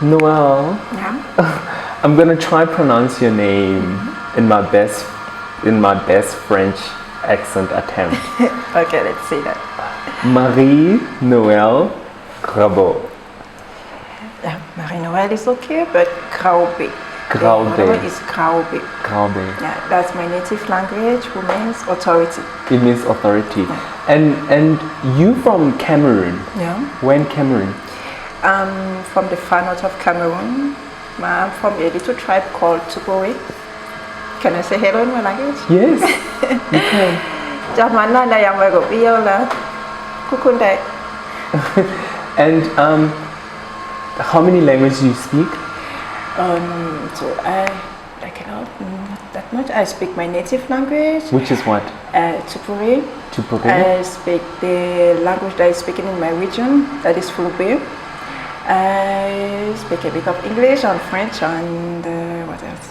Noelle. Yeah. I'm gonna try pronounce your name in my best French accent attempt. Okay, let's see that. Marie-Noëlle Graobe. Yeah, Marie-Noëlle is okay, but Graobe. Graobe. The other is Graobe. Graobe. Yeah, that's my native language, which means authority. It means authority. Yeah. And you from Cameroon? Yeah. Where in Cameroon? From the far north of Cameroon. I'm from a little tribe called Tupori. Can I say hello in my language? Yes, you can. And how many languages do you speak? So I cannot that much. I speak my native language. Which is what? Tupori. Tupori. I speak the language that is spoken in my region, that is Fulbe. I speak a bit of English and French and what else?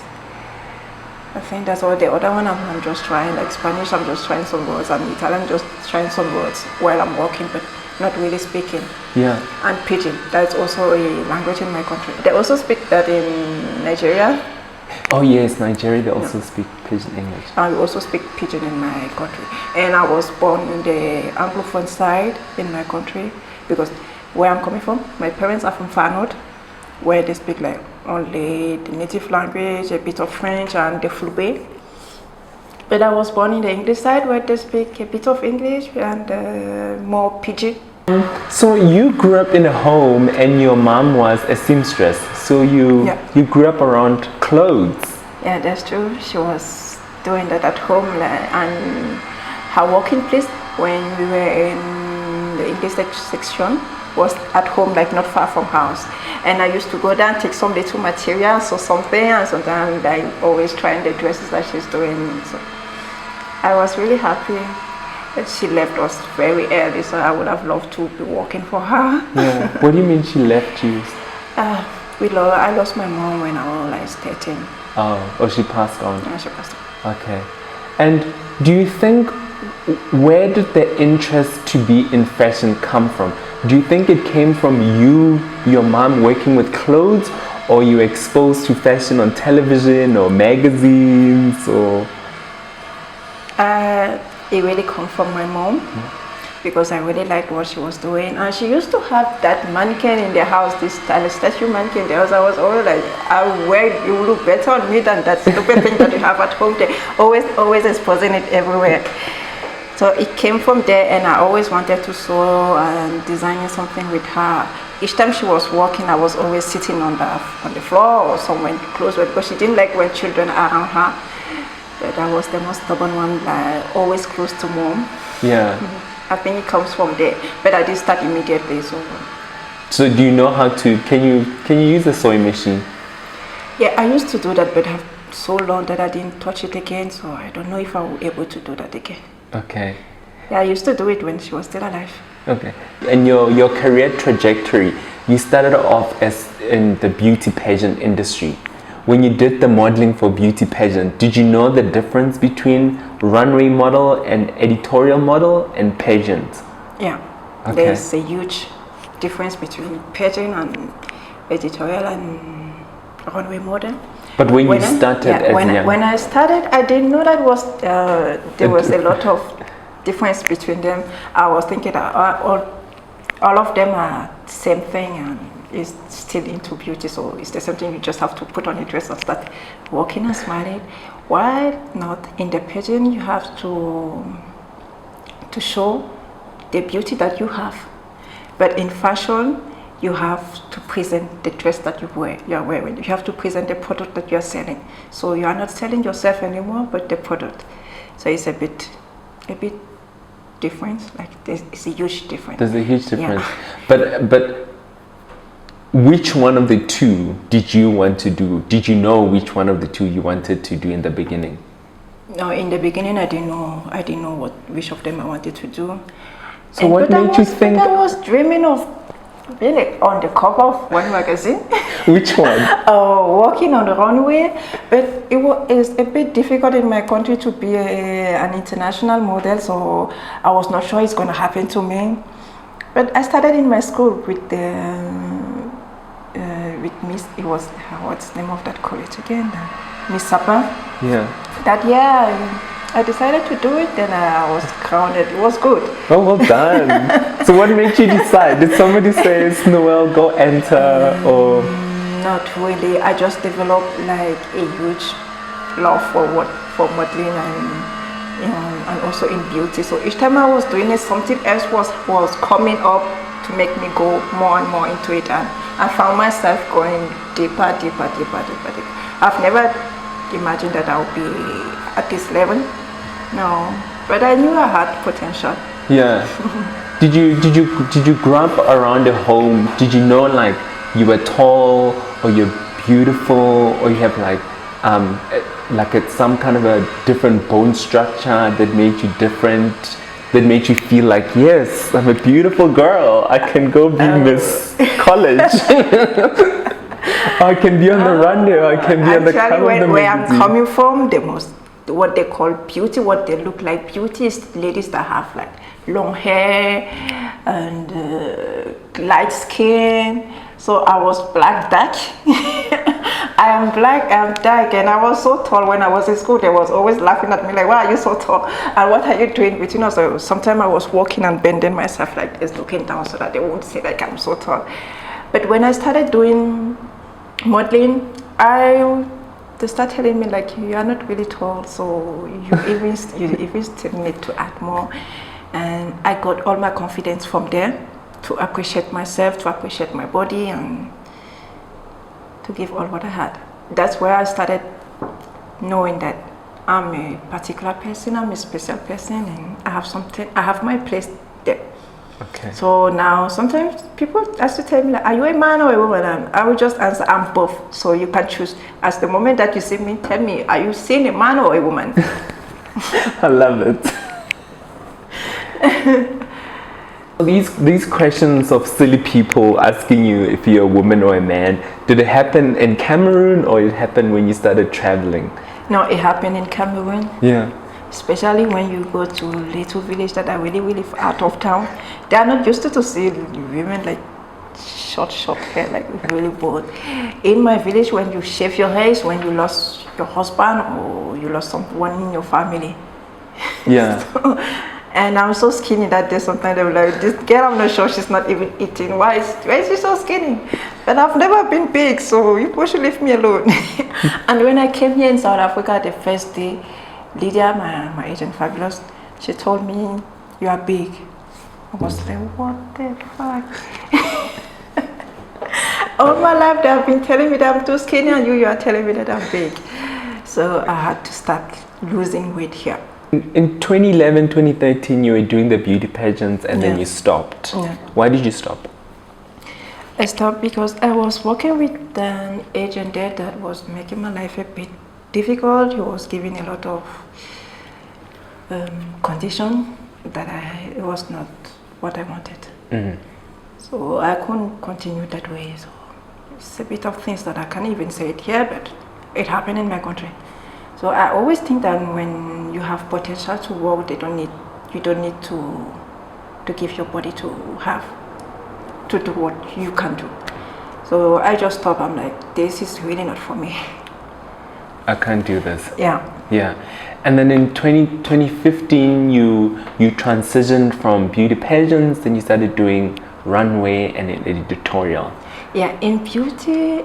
I think that's all. The other one I'm just trying, like Spanish, I'm just trying some words, and Italian, just trying some words while I'm working, but not really speaking. Yeah. And Pidgin, that's also a language in my country. They also speak that in Nigeria. Oh yes, Nigeria, they also speak Pidgin English. I also speak Pidgin in my country. And I was born in the Anglophone side in my country, because where I'm coming from, my parents are from far north, where they speak like only the native language, a bit of French and the Fulbe. But I was born in the English side, where they speak a bit of English and more Pidgin. So you grew up in a home and your mom was a seamstress, so you grew up around clothes. Yeah, that's true. She was doing that at home, and her working place when we were in the English section was at home, like not far from house. And I used to go there and take some little materials or something, and sometimes I always trying the dresses that she's doing. So I was really happy that she left us very early, so I would have loved to be working for her. Yeah. What do you mean she left you? I lost my mom when I was like 13. Oh, she passed on. Yeah, she passed on. Okay. And do you think, where did the interest to be in fashion come from? Do you think it came from you, your mom working with clothes, or you were exposed to fashion on television or magazines, or? It really come from my mom, because I really liked what she was doing. And she used to have that mannequin in the house, this statue mannequin in the house. I was always like, you look better on me than that stupid thing that you have at home. They always exposing it everywhere. So it came from there, and I always wanted to sew and designing something with her. Each time she was walking, I was always sitting on the floor or somewhere close, because she didn't like when children are around her. But I was the most stubborn one, always close to mom. Yeah. I think it comes from there, but I did start immediately. So do you know how to? Can you use a sewing machine? Yeah, I used to do that, but I've so long that I didn't touch it again. So I don't know if I will be able to do that again. Okay. Yeah, I used to do it when she was still alive. Okay. And your career trajectory, you started off as in the beauty pageant industry. When you did the modeling for beauty pageant, did you know the difference between runway model and editorial model and pageant? Yeah. Okay. There's a huge difference between pageant and editorial and runway model. But when you started when I started, I didn't know that there was a lot of difference between them. I was thinking that all of them are the same thing, and is still into beauty, so it's the same thing. You just have to put on a dress and start walking and smiling. Why not in the pageant? You have to show the beauty that you have, but in fashion, you have to present the dress that you are wearing. You have to present the product that you are selling. So you are not selling yourself anymore, but the product. So it's a bit different. Like it's a huge difference. There's a huge difference. Yeah. But which one of the two did you want to do? Did you know which one of the two you wanted to do in the beginning? No, in the beginning I didn't know which of them I wanted to do. So what made you think? I was dreaming of being on the cover of one magazine. Which one? Walking on the runway, but it's a bit difficult in my country to be an international model, so I was not sure it's going to happen to me. But I started in my school with with Miss, it was, what's the name of that college again? Miss Sapa. Yeah. That year, I decided to do it, then I was crowned. It was good. Oh, well done. So what made you decide? Did somebody say, Noelle, go enter, or? Not really. I just developed like a huge love for modeling and also in beauty. So each time I was doing it, something else was coming up to make me go more and more into it, and I found myself going deeper. I've never imagined that I would be at this level. No, but I knew I had potential. Yeah. Did you grow up around a home? Did you know like you were tall or you're beautiful or you have like it's some kind of a different bone structure that made you different, that made you feel like, yes, I'm a beautiful girl, I can go be Miss College. I can be on the runway, I can be on the cover of the magazine. Where I'm coming from, what they call beauty, what they look like beauty is ladies that have like long hair and light skin. So I was black dark. I am black, I'm dark, and I was so tall when I was in school. They was always laughing at me like, why are you so tall? And what are you doing between us? So sometimes I was walking and bending myself like this, looking down so that they won't see like I'm so tall. But when I started doing modeling, they start telling me like, you are not really tall, so you even still need to add more. And I got all my confidence from there to appreciate myself, to appreciate my body, and to give all what I had. That's where I started knowing that I'm a particular person, I'm a special person, and I have my place there. Okay. So now sometimes people ask to tell me like, are you a man or a woman? And I will just answer, I'm both. So you can choose. As the moment that you see me, tell me, are you seeing a man or a woman? I love it. These questions of silly people asking you if you're a woman or a man, did it happen in Cameroon or it happened when you started traveling? No, it happened in Cameroon. Yeah. Especially when you go to little village that are really out of town. They are not used to see women like short hair, like really bold. In my village, when you shave your hair is when you lost your husband or you lost someone in your family. Yeah. And I'm so skinny that day. Sometimes they're like, this girl, I'm not sure she's not even eating. Why is she so skinny? But I've never been big, so you should leave me alone. And when I came here in South Africa the first day, Lydia, my agent Fabulous, she told me, you are big. I was like, what the fuck? All my life they have been telling me that I'm too skinny, and you are telling me that I'm big. So I had to start losing weight here. In 2011, 2013, you were doing the beauty pageants and then you stopped. Yeah. Why did you stop? I stopped because I was working with an agent there that was making my life a bit difficult. He was giving a lot of condition that it was not what I wanted. Mm-hmm. So I couldn't continue that way. So it's a bit of things that I can't even say it here, but it happened in my country. So I always think that when you have potential to work, you don't need to give your body to do what you can do. So I just stopped. I'm like, this is really not for me. I can't do this. Yeah. Yeah. And then in 2015, you transitioned from beauty pageants, then you started doing runway and editorial. Yeah, in beauty,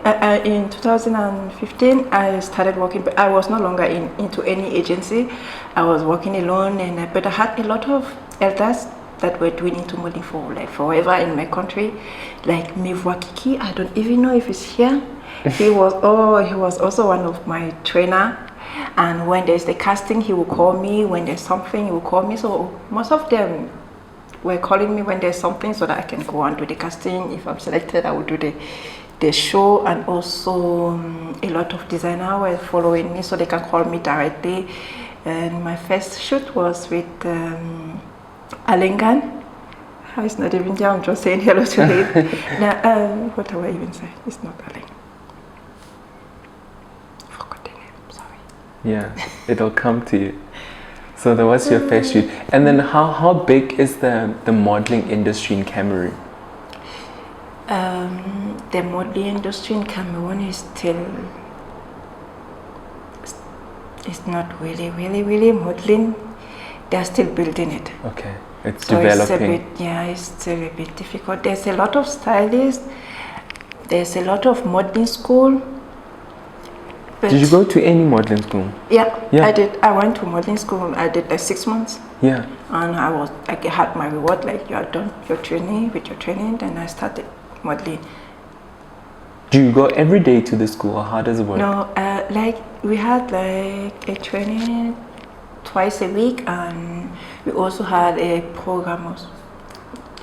in 2015, I started working, but I was no longer into any agency. I was working alone, but I had a lot of elders that were doing into modeling for like forever in my country, like Mivwakiki. I don't even know if he's here. He was also one of my trainer. And when there's the casting, he will call me. When there's something, he will call me. So most of them were calling me when there's something so that I can go and do the casting. If I'm selected, I will do the show. And also a lot of designers were following me so they can call me directly. And my first shoot was with Alengan. It's not even there, I'm just saying hello to him. Now, what do I even say? It's not Alengan. Forgot the name, sorry. Yeah, it'll come to you. So that was your first shoot. And then how big is the modeling industry in Cameroon? the modeling industry in Cameroon is still, it's not really modeling. They're still building it. Okay, it's So developing. it's still a bit difficult. There's a lot of stylists. There's a lot of modeling school. Did you go to any modeling school? Yeah, Yeah. I did. I went to modeling school. I did like 6 months. Yeah. And I had my reward, like you are done your training, then I started modeling. Do you go every day to the school, or how does it work? No, like we had like a training twice a week, and we also had a program of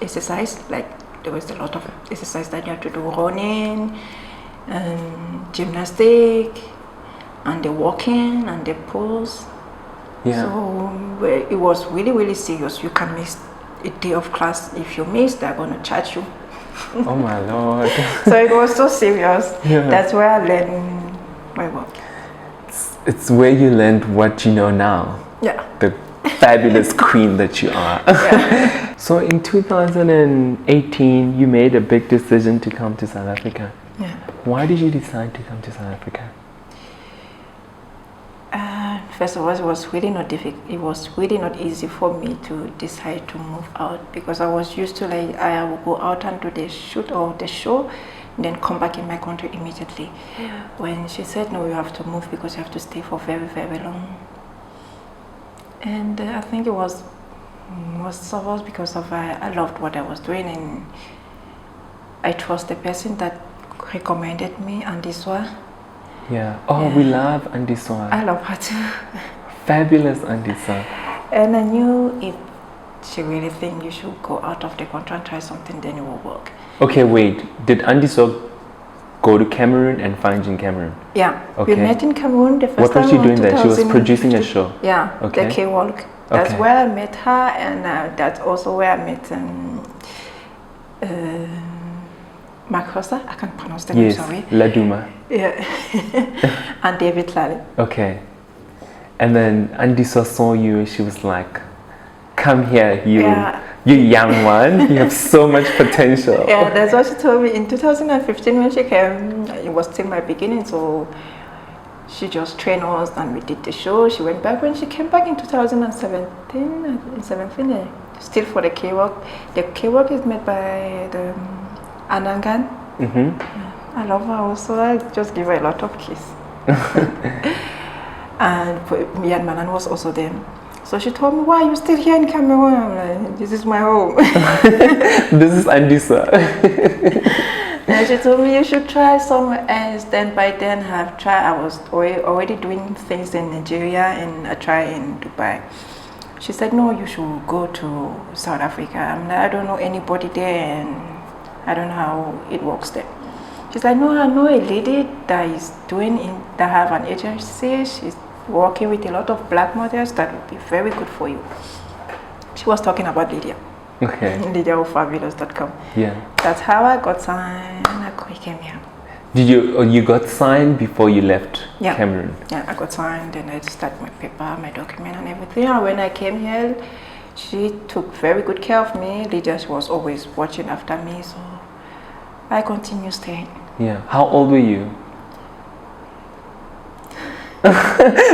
exercise. Like there was a lot of exercise that you had to do, running, and gymnastic, and the walking and the pose. Yeah. So it was really serious. You can miss a day of class. If you miss, they're gonna charge you. Oh my Lord. So it was so serious. Yeah. That's where I learned my work. It's where you learned what you know now. Yeah. The fabulous queen that you are. Yeah. So in 2018, you made a big decision to come to South Africa. Yeah. Why did you decide to come to South Africa? First of all, it was really not difficult. It was really not easy for me to decide to move out, because I was used to, like, I would go out and do the shoot or the show, and then come back in my country immediately. When she said, no, you have to move because you have to stay for very long. And I think it was most of us because of I loved what I was doing, and I trust the person that recommended me, Andiswa. Yeah. Oh, Yeah. we love Andiswa. I love her too. Fabulous Andiswa. And I knew if she really think you should go out of the country and try something, then it will work. Okay, wait. Did Andiswa go to Cameroon and find you in Cameroon? Yeah. Okay. We met in Cameroon the first What time. was she doing in there? She was 2015. producing a show. Yeah. Okay. The K-Walk. That's Okay. where I met her, and that's also where I met Makosa. I can't pronounce the name. Yes, Sorry. Laduma. Yeah. And David Lally. Okay. And then Andiswa saw you and she was like, come here, you young one. You have so much potential. Yeah, that's what she told me. In 2015 when she came, it was still my beginning, so she just trained us and we did the show. She went back. When she came back in 2017, still for the K-Walk. The K-Walk is made by the Anangan. Mm-hmm. I love her also. I just give her a lot of kiss. And Mian Manan was also there. So she told me, why are you still here in Cameroon? I'm like, this is my home. This is Andiswa. And she told me you should try somewhere else. Then by then I was already doing things in Nigeria, and I tried in Dubai. She said, no, you should go to South Africa. I'm like, I don't know anybody there, and I don't know how it works there. She's like, no, I know a lady that is that have an agency. She's working with a lot of black models that would be very good for you. She was talking about Lydia. Okay. Lydia of fabulous.com. Yeah. That's how I got signed and I came here. Did you got signed before you left Yeah. Cameroon? Yeah, I got signed and I started my paper, my document and everything. And when I came here, she took very good care of me. Lydia was always watching after me, so I continued staying. Yeah. How old were you?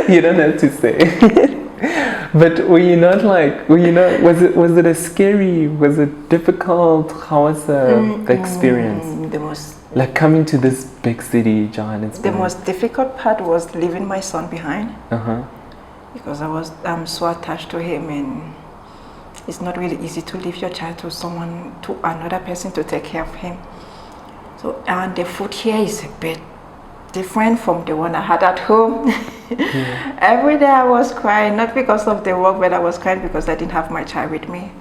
You don't have to say. But was it a scary, was it difficult? How was the experience? The most Like coming to this big city, Johannesburg. The most difficult part was leaving my son behind. Because I'm so attached to him, and it's not really easy to leave your child to another person to take care of him. So, and the food here is a bit different from the one I had at home. Yeah. Every day I was crying, not because of the work, but I was crying because I didn't have my child with me.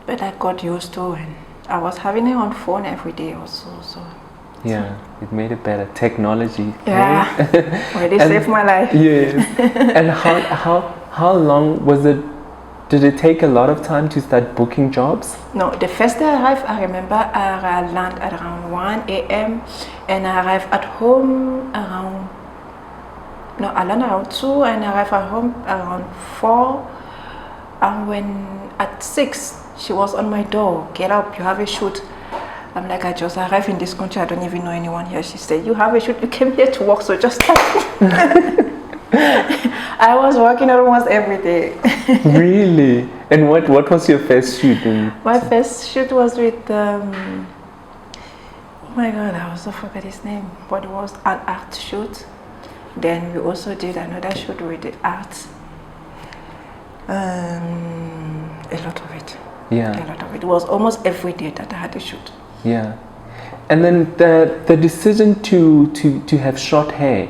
But I got used to, and I was having it on phone every day also. So yeah, it made it better. Technology. Yeah, already saved my life. Yes. And how long was it? Did it take a lot of time to start booking jobs? No, the first day I arrived, I remember I landed at around 1 a.m. and I arrived at home I landed around 2 and I arrived at home around 4. And when at 6, she was on my door. Get up, you have a shoot. I'm like, I just arrived in this country, I don't even know anyone here. She said, you have a shoot, you came here to work, so just start. I was working almost every day. Really? And what was your first shoot? My first shoot was with, oh my God, I also forgot his name, but it was an art shoot. Then we also did another shoot with the art. A lot of it. Yeah. A lot of it. It was almost every day that I had a shoot. Yeah. And then the decision to have short hair,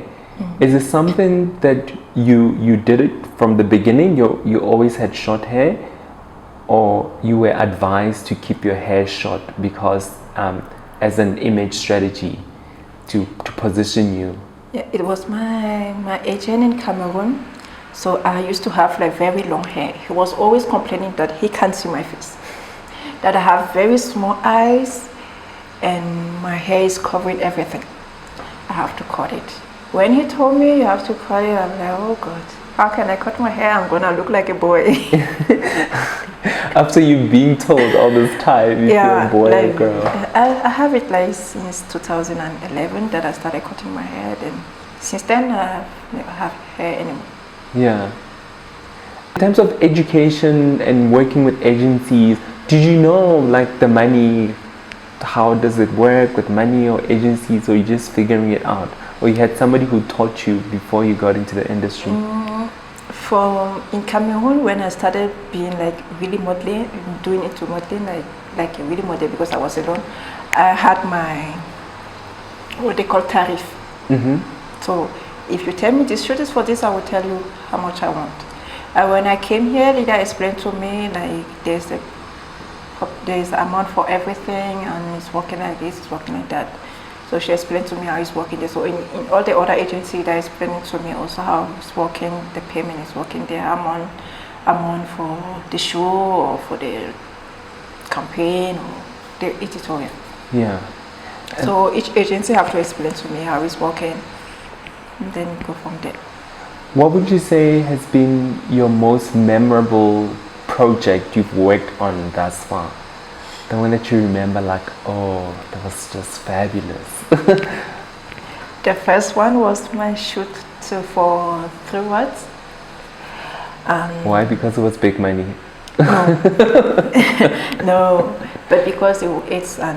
is it something that you did it from the beginning? You always had short hair, or you were advised to keep your hair short because as an image strategy to position you? Yeah, it was my agent in Cameroon. So I used to have like very long hair. He was always complaining that he can't see my face, that I have very small eyes and my hair is covering everything. I have to cut it. When he told me you have to cut it, I'm like, oh God, how can I cut my hair? I'm gonna look like a boy. After you being told all this time, if you're a boy or girl. I have it like since 2011 that I started cutting my hair, and since then I never have hair anymore. Yeah. In terms of education and working with agencies, did you know like the money, how does it work with money or agencies, or you just figuring it out? Or you had somebody who taught you before you got into the industry? In Cameroon, when I started being like really modeling, doing into modeling, like a really model because I was alone, I had my, what they call tariff. So if you tell me this shoot is for this, I will tell you how much I want. And when I came here, Lydia explained to me like there's amount for everything, and it's working like this, it's working like that. So she explained to me how it's working there. So in all the other agencies, they explained to me also how it's working, the payment is working there, amount for the show or for the campaign or the editorial. Yeah. So each agency have to explain to me how it's working, and then go from there. What would you say has been your most memorable project you've worked on thus far? The one that you remember like, oh, that was just fabulous. The first one was my shoot for 3 Words. Why? Because it was big money? No, no, but because it's a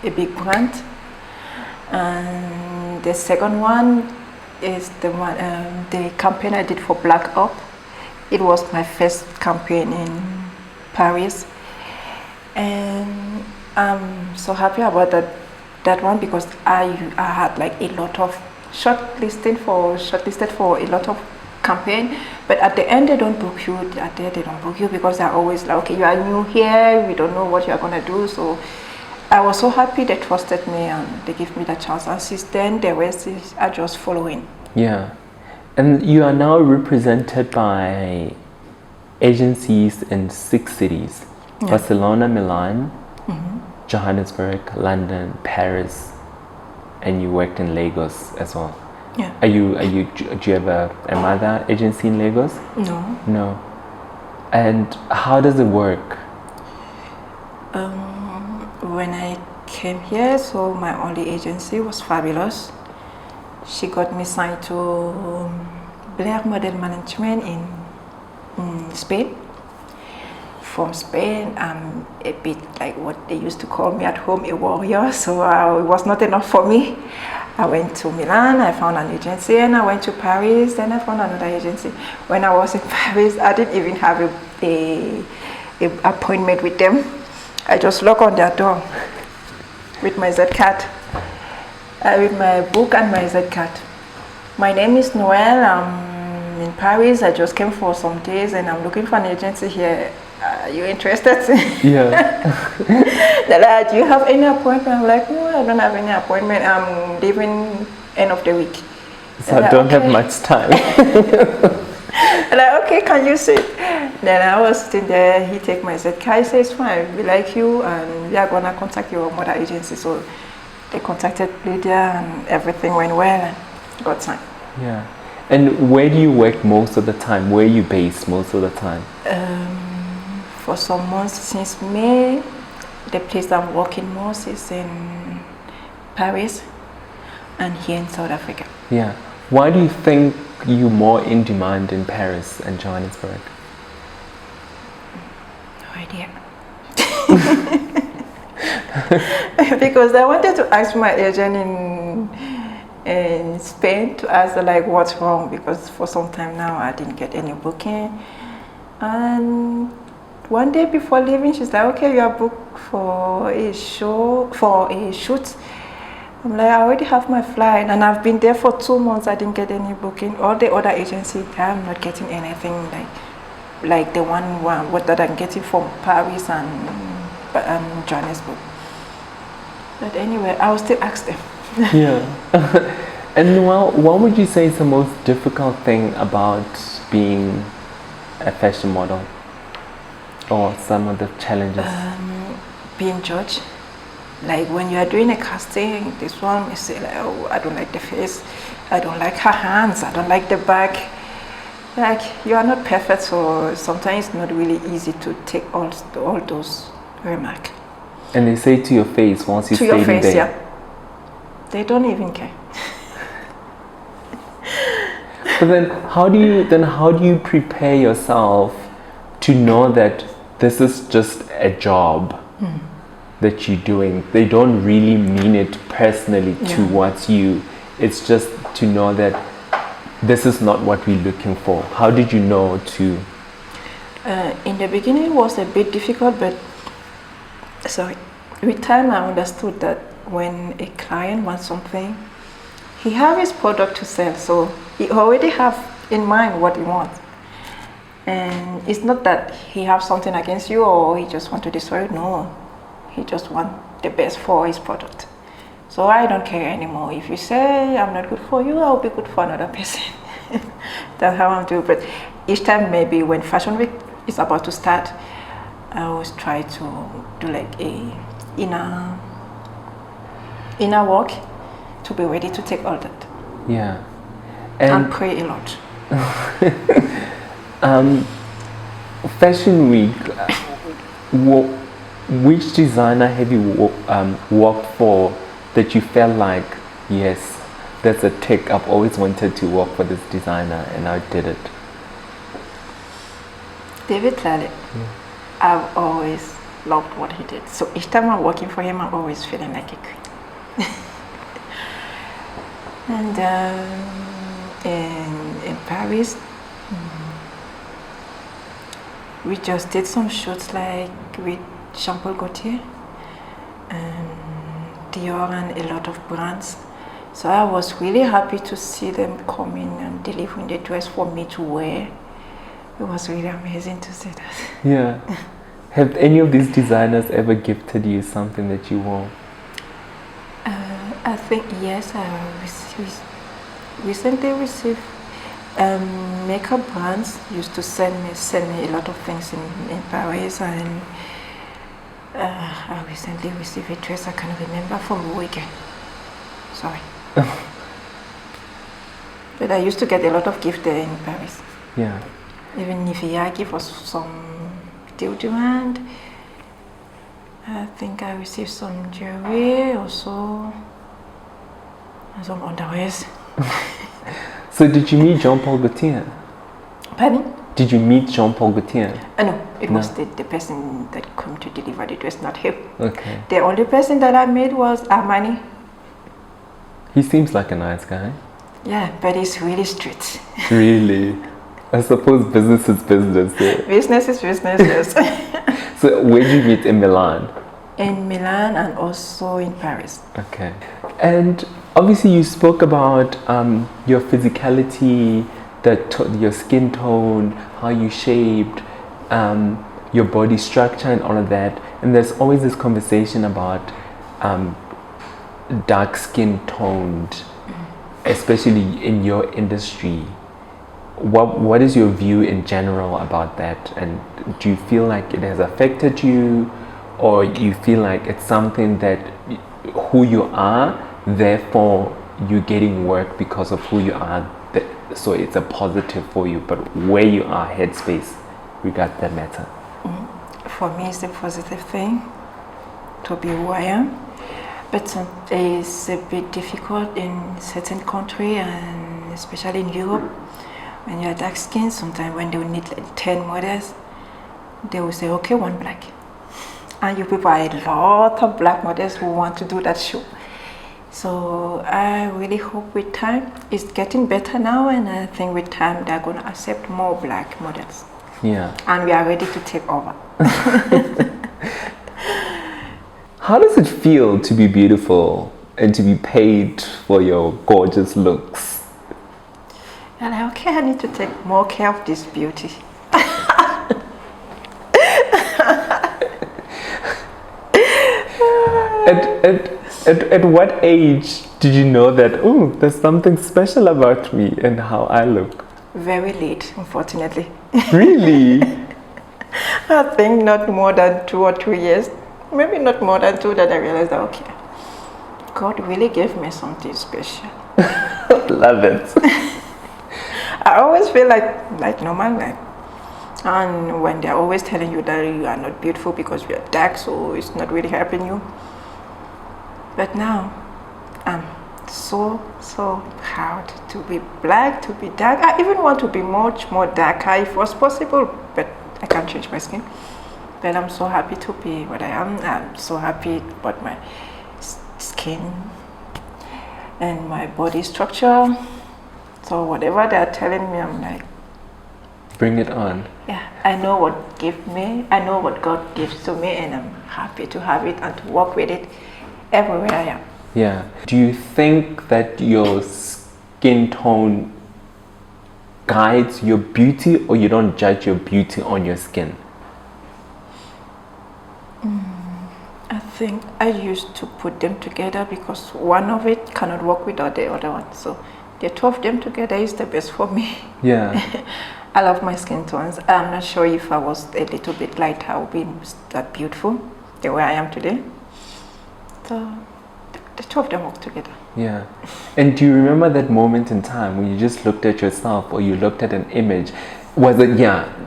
big brand. And the second one is the one, the campaign I did for Black Up. It was my first campaign in Paris, and I'm so happy about that one because I had like a lot of shortlisted for a lot of campaign, but at the end they don't book you. They don't book you because they're always like, okay, you are new here, we don't know what you are gonna do. So I was so happy they trusted me and they gave me the chance, and since then the rest are just following. Yeah, and you are now represented by agencies in 6 cities: Barcelona, Milan, Johannesburg, London, Paris, and you worked in Lagos as well. Yeah. Do you have another agency in Lagos? No. No. And how does it work? When I came here, so my only agency was Fabulous. She got me signed to Blair Model Management in Spain. From Spain, I'm a bit like what they used to call me at home, a warrior, so it was not enough for me. I went to Milan, I found an agency, and I went to Paris, then I found another agency. When I was in Paris, I didn't even have a appointment with them. I just knocked on their door with my Z-card, with my book and my Z-card. My name is Noëlle, I'm in Paris, I just came for some days and I'm looking for an agency here. Are you interested? Yeah. They're like, do you have any appointment? I'm like, no, I don't have any appointment. I'm leaving end of the week. So I don't have much time. I'm like, okay, can you sit? Then I was sitting there, he take my Z-card, he says, fine, we like you and we are gonna contact your mother agency. So they contacted Lydia and everything went well and got signed. Yeah. And where do you work most of the time? Where are you based most of the time? For some months, since May, the place I'm working most is in Paris and here in South Africa. Yeah. Why do you think you're more in demand in Paris and Johannesburg? No idea. Because I wanted to ask my agent in Spain to ask her, like, what's wrong, because for some time now I didn't get any booking. And one day before leaving, she's like, okay, you are booked for a shoot. I'm like, I already have my flight, and I've been there for 2 months. I didn't get any booking. All the other agencies, I'm not getting anything like the one what that I'm getting from Paris and Johannesburg. But anyway, I will still ask them. Yeah. And Noelle, what would you say is the most difficult thing about being a fashion model, or some of the challenges? Being judged. Like when you are doing a casting, this one may say like, oh, I don't like the face, I don't like her hands, I don't like the back. Like, you are not perfect, so sometimes it's not really easy to take all those remarks. And they say to your face once you to your face, there. yeah. They don't even care. But then how do you prepare yourself to know that this is just a job that you're doing? They don't really mean it personally towards you. It's just to know that this is not what we're looking for. How did you know to? In the beginning it was a bit difficult, but with time I understood that when a client wants something, he has his product to sell, so he already have in mind what he wants. And it's not that he has something against you or he just want to destroy it. No, he just want the best for his product. So I don't care anymore. If you say I'm not good for you, I'll be good for another person. That's how I'm doing. But each time, maybe when Fashion Week is about to start, I always try to do like a inner work to be ready to take all that. Yeah. And pray a lot. Fashion Week, which designer have you worked for that you felt like, yes, that's a tick, I've always wanted to work for this designer and I did it? David Lally. Yeah. I've always loved what he did. So each time I'm working for him, I'm always feeling like a queen. And in Paris, we just did some shoots like with Jean-Paul Gaultier and Dior and a lot of brands. So I was really happy to see them coming and delivering the dress for me to wear. It was really amazing to see that. Yeah. Have any of these designers ever gifted you something that you wore? I think yes. I recently received makeup brands used to send me a lot of things in Paris, and I recently received a dress I can't remember from a weekend. Sorry. But I used to get a lot of gifts there in Paris. Yeah. Even Nivea gave us some deodorant. I think I received some jewelry also, and some underwears. So did you meet Jean-Paul Gaultier? Pardon? Did you meet Jean-Paul Gaultier? No, it was the person that came to deliver the dress, not him. Okay. The only person that I met was Armani. He seems like a nice guy. Yeah, but he's really strict. Really? I suppose business is business. Yeah. Business is business, yes. So where did you meet? In Milan? In Milan and also in Paris. Okay. And obviously you spoke about your physicality, your skin tone, how you shaped, your body structure and all of that. And there's always this conversation about dark skin toned, especially in your industry. What is your view in general about that? And do you feel like it has affected you, or you feel like it's something that who you are, therefore you're getting work because of who you are, so it's a positive for you, but where you are headspace regards that matter? For me, it's a positive thing to be who I am. But it's a bit difficult in certain countries, and especially in Europe. When you're dark skinned, sometimes when they will need like 10 models, they will say, okay, one black. And you people are a lot of black models who want to do that show. So I really hope with time, it's getting better now, and I think with time they're going to accept more black models. Yeah. And we are ready to take over. How does it feel to be beautiful and to be paid for your gorgeous looks? And like, okay, I need to take more care of this beauty. At what age did you know that, oh, there's something special about me and how I look? Very late, unfortunately. Really? I think not more than 2 or 3 years. Maybe not more than 2 that I realized that, okay, God really gave me something special. Love it. I always feel like normal, like, and when they're always telling you that you are not beautiful because you are dark, so it's not really helping you. But now, I'm so proud to be black, to be dark. I even want to be much more darker if it was possible, but I can't change my skin. But I'm so happy to be what I am. I'm so happy about my skin and my body structure. So whatever they're telling me, I'm like, bring it on. Yeah, I know what gives me, I know what God gives to me, and I'm happy to have it and to work with it everywhere I am. Yeah. Do you think that your skin tone guides your beauty, or you don't judge your beauty on your skin? I think I used to put them together because one of it cannot work without the other one. So the two of them together is the best for me. Yeah. I love my skin tones. I'm not sure if I was a little bit lighter, I would be that beautiful the way I am today. So the two of them work together. Yeah. And do you remember that moment in time when you just looked at yourself, or you looked at an image? Was it,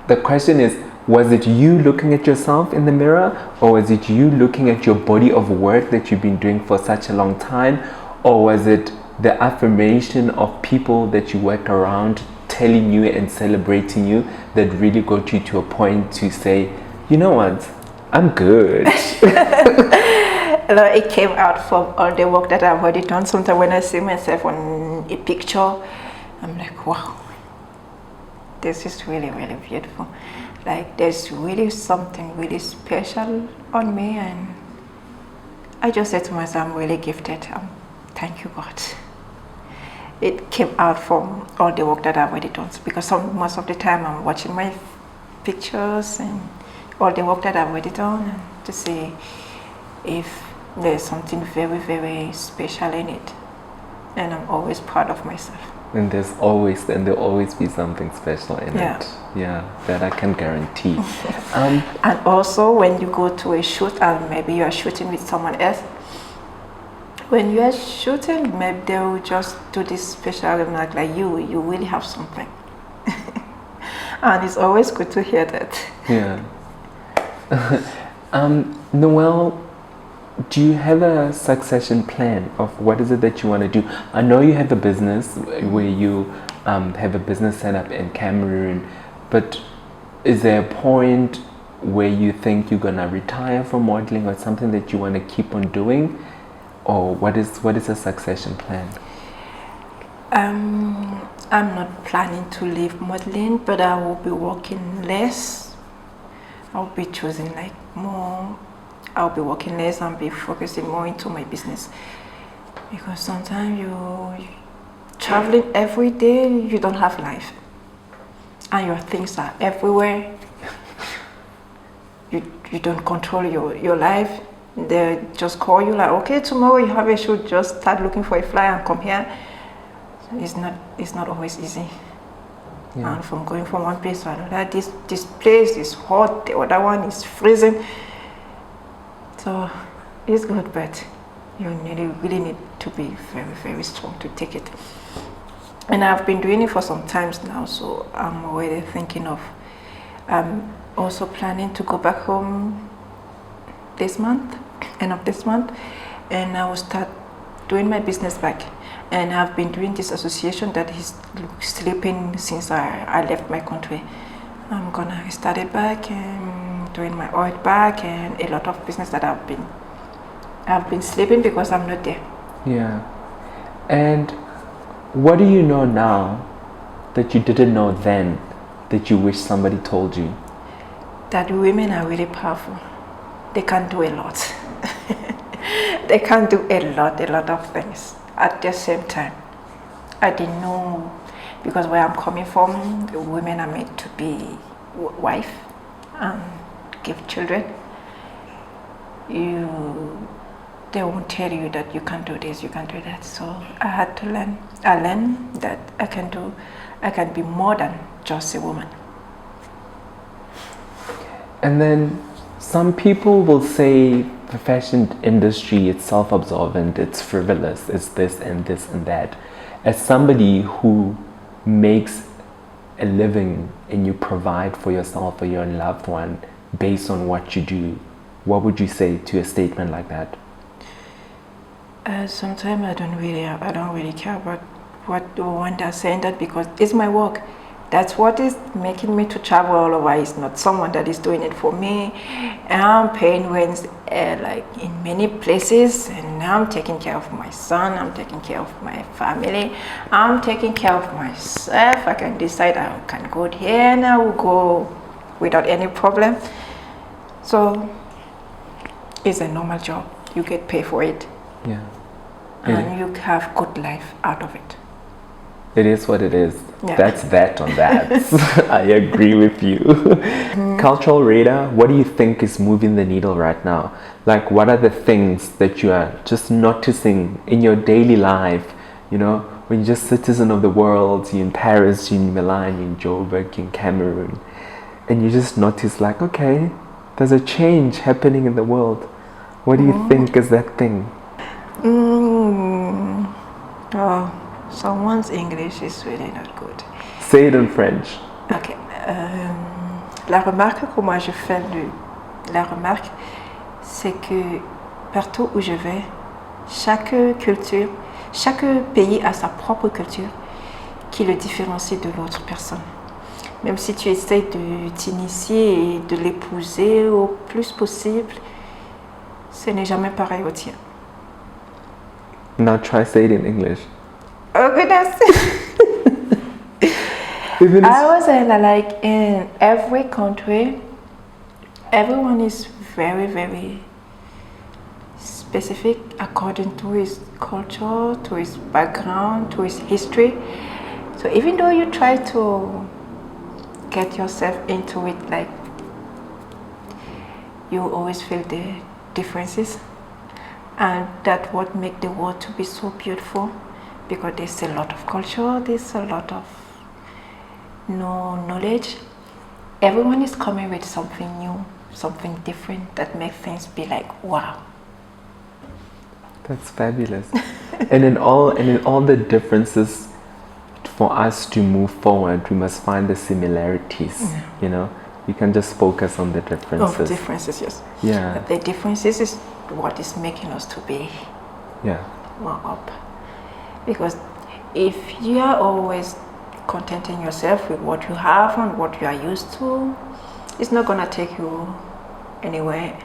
the question is, was it you looking at yourself in the mirror, or was it you looking at your body of work that you've been doing for such a long time, or was it the affirmation of people that you work around telling you and celebrating you that really got you to a point to say, you know what, I'm good? It came out from all the work that I've already done. Sometimes when I see myself on a picture, I'm like, wow, this is really, really beautiful. Like, there's really something really special on me, and I just said to myself, I'm really gifted. Thank you, God. It came out from all the work that I've already done, because most of the time I'm watching my pictures and all the work that I've already done, and to see if there's something very, very special in it. And I'm always proud of myself. And there'll always be something special in it. Yeah, that I can guarantee. And also when you go to a shoot, and maybe you are shooting with someone else, when you are shooting, maybe they will just do this special remark like, you really have something. And it's always good to hear that. Yeah. Noelle, do you have a succession plan of what is it that you want to do? I know you have a business where you have a business set up in Cameroon, but is there a point where you think you're gonna retire from modeling, or something that you want to keep on doing, or what is a succession plan? I'm not planning to leave modeling, but I will be working less. I'll be choosing more. I'll be working less and be focusing more into my business, because sometimes you're traveling every day, you don't have life, and your things are everywhere. You don't control your life. They just call you like, okay, tomorrow you have a shoot, just start looking for a flyer and come here. It's not always easy. Yeah. And from going from one place to another, this place is hot, the other one is freezing. So it's good, but you really need to be very, very strong to take it. And I've been doing it for some times now, so I'm already thinking of also planning to go back home this month. end of this month, and I will start doing my business back. And I've been doing this association that is sleeping since I left my country. I'm gonna start it back and doing my oil back and a lot of business that I've been sleeping because I'm not there. Yeah. And what do you know now that you didn't know then that you wish somebody told you? That women are really powerful. They can do a lot. They can do a lot of things at the same time. I didn't know, because where I'm coming from, the women are made to be wife and give children. They won't tell you that you can't do this, you can't do that. So I had to learn. I learned that I can be more than just a woman. And then some people will say the fashion industry, it's self-absorbent, it's frivolous, it's this and this and that. As somebody who makes a living and you provide for yourself or your loved one based on what you do, what would you say to a statement like that? Sometimes I don't really care about what the one that's saying that, because it's my work. That's what is making me to travel all over. It's not someone that is doing it for me. And I'm paying rent like in many places, and I'm taking care of my son, I'm taking care of my family, I'm taking care of myself. I can decide I can go here and I will go without any problem. So it's a normal job. You get paid for it. Yeah. And you have good life out of it. It is what it is. Yeah. That's that on that. I agree with you. Cultural radar, what do you think is moving the needle right now? Like, what are the things that you are just noticing in your daily life? You know, when you're just citizen of the world, you're in Paris, you're in Milan, you're in Joburg, you're in Cameroon, and you just notice like, okay, there's a change happening in the world. What do you think is that thing? Oh, someone's English is really not good. Say it in French. Ok. La remarque que moi je fais, la remarque, c'est que partout où je vais, chaque culture, chaque pays a sa propre culture qui le différencie de l'autre personne. Même si tu essaies de t'initier et de l'épouser au plus possible, ce n'est jamais pareil au tien. Now try say it in English. Oh goodness! I was like in every country, everyone is very, very specific according to his culture, to his background, to his history. So even though you try to get yourself into it, like you always feel the differences, and that's what makes the world to be so beautiful, because there's a lot of culture, there's a lot of knowledge. Everyone is coming with something new, something different that makes things be like, wow. That's fabulous. and in all the differences, for us to move forward, we must find the similarities. Yeah. You know, we can just focus on the differences. Oh, differences, yes. Yeah. But the differences is what is making us to be more up. Because if you are always contenting yourself with what you have and what you are used to, it's not gonna take you anywhere.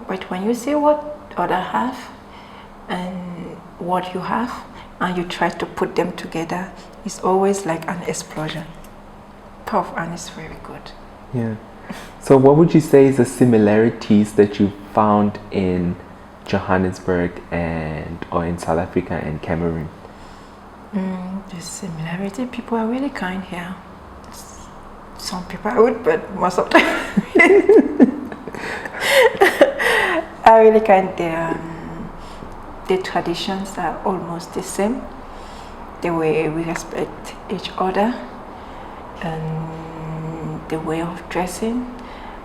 But when you see what others have and what you have, and you try to put them together, it's always like an explosion. Puff, and it's very good. Yeah. So what would you say is the similarities that you found in Johannesburg or in South Africa and Cameroon? The similarity, people are really kind here. Some people are rude, but most of them are really kind. The traditions are almost the same. The way we respect each other, and the way of dressing,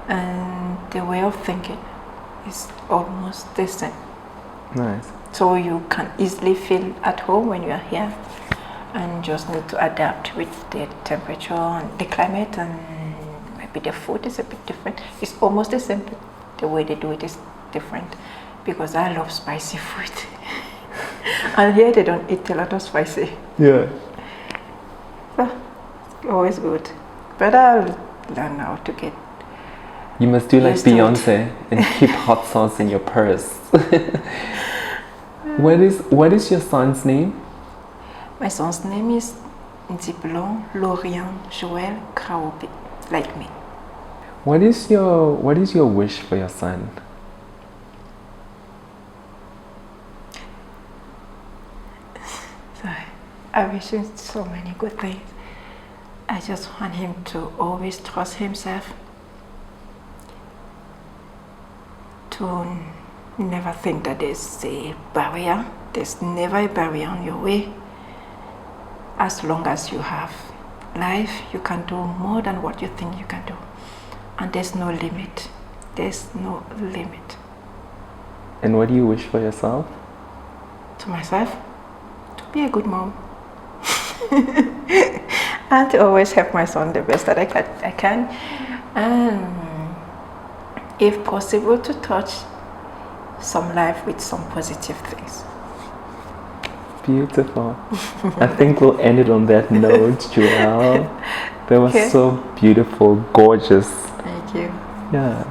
and the way of thinking is almost the same. Nice. So you can easily feel at home when you are here, and just need to adapt with the temperature and the climate, and maybe the food is a bit different. It's almost the same, but the way they do it is different because I love spicy food. And here they don't eat a lot of spicy. Yeah. So, it's always good. But I'll learn how to get. You must do like used to it. Beyonce and keep hot sauce in your purse. What is your son's name? My son's name is Diplom Marie-Noëlle Graobe, like me. What is your wish for your son? So I wish him so many good things. I just want him to always trust himself, to never think that there's a barrier. There's never a barrier on your way. As long as you have life, you can do more than what you think you can do. And there's no limit. There's no limit. And what do you wish for yourself? To myself, to be a good mom. And to always help my son the best that I can. And if possible, to touch some life with some positive things. Beautiful. I think we'll end it on that note, Joelle. That was so beautiful, gorgeous. Thank you. Yeah.